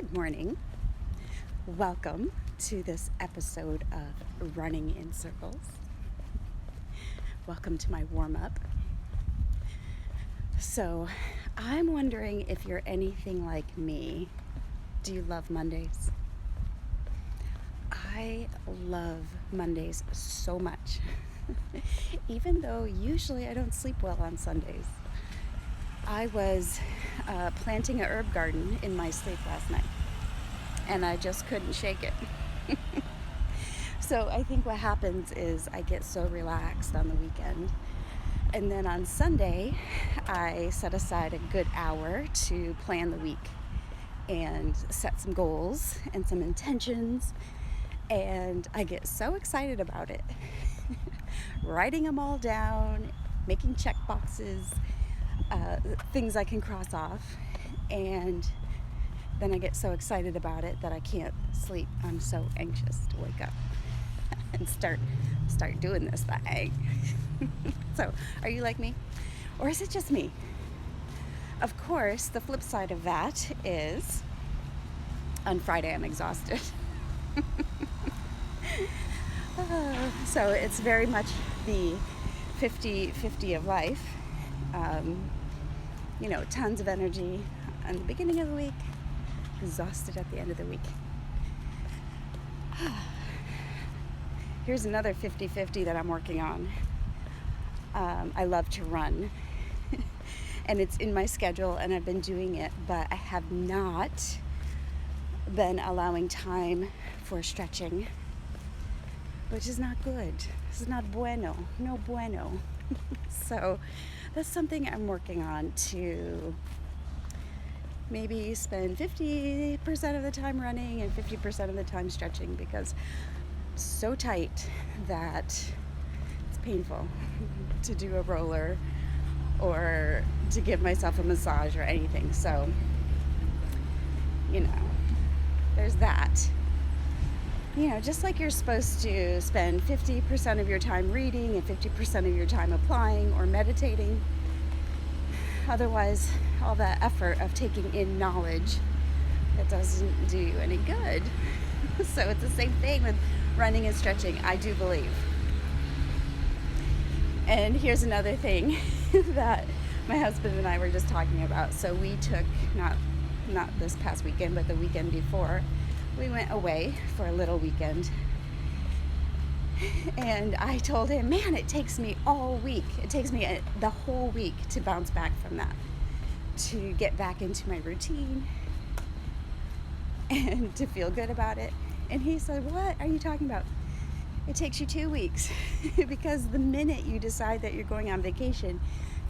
Good morning. Welcome to this episode of Running in Circles. Welcome to my warm-up. So, I'm wondering if you're anything like me. Do you love Mondays? I love Mondays so much. Even though usually I don't sleep well on Sundays. I was planting a herb garden in my sleep last night, and I just couldn't shake it. So I think what happens is I get so relaxed on the weekend, and then on Sunday I set aside a good hour to plan the week and set some goals and some intentions, and I get so excited about it. Writing them all down, making check boxes, things I can cross off, and then I get so excited about it that I can't sleep. I'm so anxious to wake up and start doing this thing. So, are you like me? Or is it just me? Of course, the flip side of that is on Friday I'm exhausted. So it's very much the 50-50 of life. Tons of energy at the beginning of the week, exhausted at the end of the week. Here's another 50-50 that I'm working on. I love to run, and it's in my schedule, and I've been doing it, but I have not been allowing time for stretching, which is not good. This is not bueno. No bueno. So that's something I'm working on, to maybe spend 50% of the time running and 50% of the time stretching, because I'm so tight that it's painful to do a roller or to give myself a massage or anything. So, there's that. Just like you're supposed to spend 50% of your time reading and 50% of your time applying or meditating. Otherwise, all that effort of taking in knowledge, that doesn't do you any good. So it's the same thing with running and stretching, I do believe. And here's another thing that my husband and I were just talking about. So we took, not this past weekend, but the weekend before, we went away for a little weekend, and I told him, man, it takes me all week. It takes me the whole week to bounce back from that, to get back into my routine and to feel good about it. And he said, what are you talking about? It takes you 2 weeks because the minute you decide that you're going on vacation,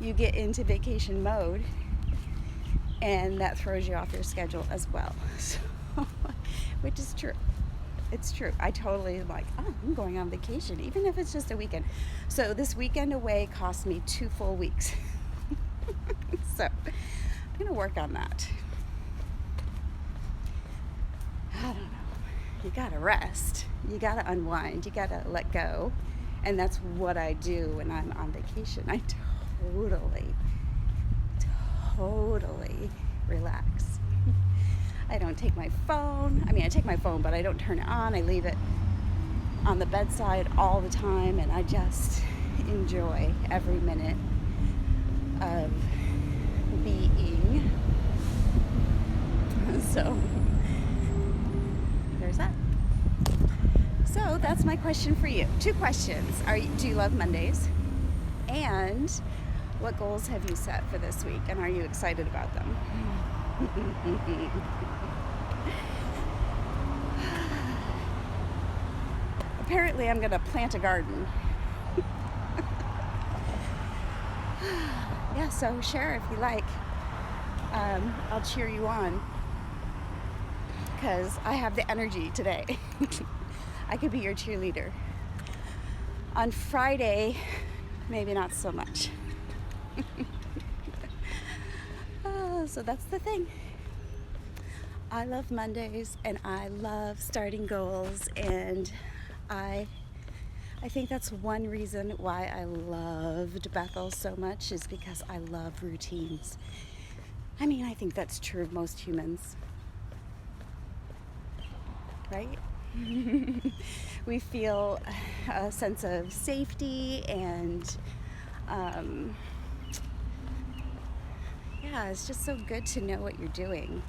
you get into vacation mode, and that throws you off your schedule as well. So, which is true. It's true. I totally am like, I'm going on vacation, even if it's just a weekend. So this weekend away cost me 2 full weeks. So I'm going to work on that. I don't know. You got to rest. You got to unwind. You got to let go. And that's what I do when I'm on vacation. I totally relax. I don't take my phone. I take my phone, but I don't turn it on. I leave it on the bedside all the time, and I just enjoy every minute of being. So there's that. So that's my question for you. 2 questions. Do you love Mondays? And what goals have you set for this week, and are you excited about them? Apparently I'm going to plant a garden. Yeah, so share if you like. I'll cheer you on, because I have the energy today. I could be your cheerleader. On Friday, maybe not so much. So that's the thing. I love Mondays, and I love starting goals, and I think that's one reason why I loved Bethel so much, is because I love routines. I think that's true of most humans. right? We feel a sense of safety and yeah, it's just so good to know what you're doing,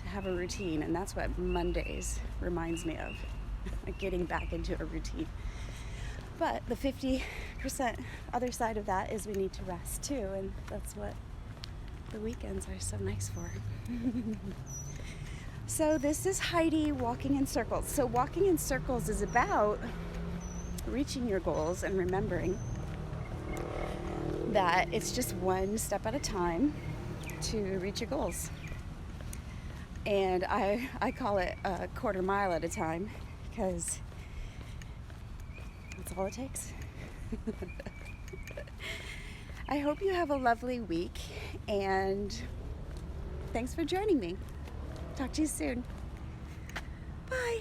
to have a routine, and that's what Mondays reminds me of, getting back into a routine. But the 50% other side of that is we need to rest too, and that's what the weekends are so nice for. So this is Heidi walking in circles. So walking in circles is about reaching your goals and remembering that it's just one step at a time to reach your goals. And I call it a quarter mile at a time because that's all it takes. I hope you have a lovely week, and thanks for joining me. Talk to you soon. Bye.